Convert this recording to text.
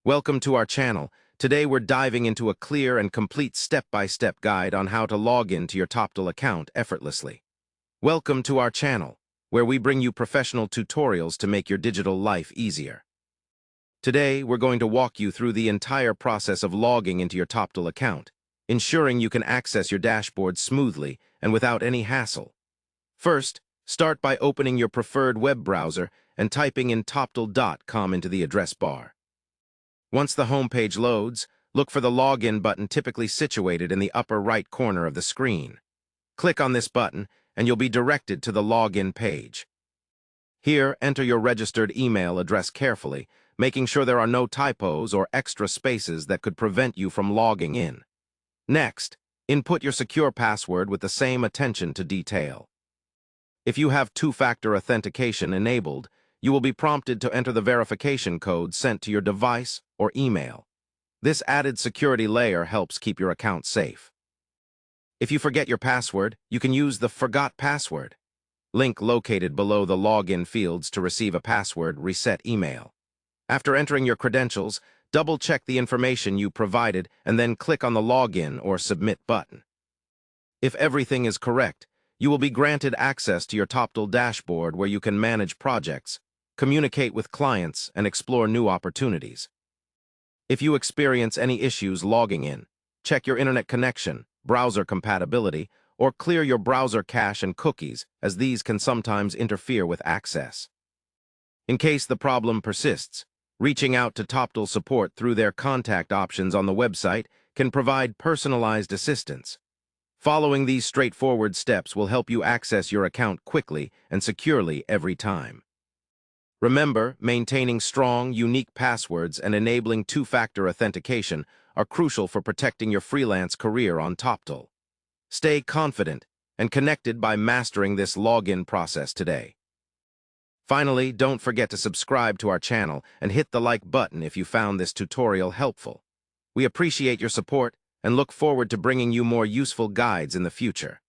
Welcome to our channel. Today we're diving into a clear and complete step-by-step guide on how to log into your Toptal account effortlessly. Welcome to our channel, where we bring you professional tutorials to make your digital life easier. Today we're going to walk you through the entire process of logging into your Toptal account, ensuring you can access your dashboard smoothly and without any hassle. First, start by opening your preferred web browser and typing in toptal.com into the address bar. Once the homepage loads, look for the Login button typically situated in the upper right corner of the screen. Click on this button, and you'll be directed to the Login page. Here, enter your registered email address carefully, making sure there are no typos or extra spaces that could prevent you from logging in. Next, input your secure password with the same attention to detail. If you have two-factor authentication enabled, you will be prompted to enter the verification code sent to your device or email. This added security layer helps keep your account safe. If you forget your password, you can use the Forgot Password link located below the login fields to receive a password reset email. After entering your credentials, double-check the information you provided and then click on the Login or Submit button. If everything is correct, you will be granted access to your Toptal dashboard where you can manage projects, communicate with clients, and explore new opportunities. If you experience any issues logging in, check your internet connection, browser compatibility, or clear your browser cache and cookies, as these can sometimes interfere with access. In case the problem persists, reaching out to Toptal support through their contact options on the website can provide personalized assistance. Following these straightforward steps will help you access your account quickly and securely every time. Remember, maintaining strong, unique passwords and enabling two-factor authentication are crucial for protecting your freelance career on Toptal. Stay confident and connected by mastering this login process today. Finally, don't forget to subscribe to our channel and hit the like button if you found this tutorial helpful. We appreciate your support and look forward to bringing you more useful guides in the future.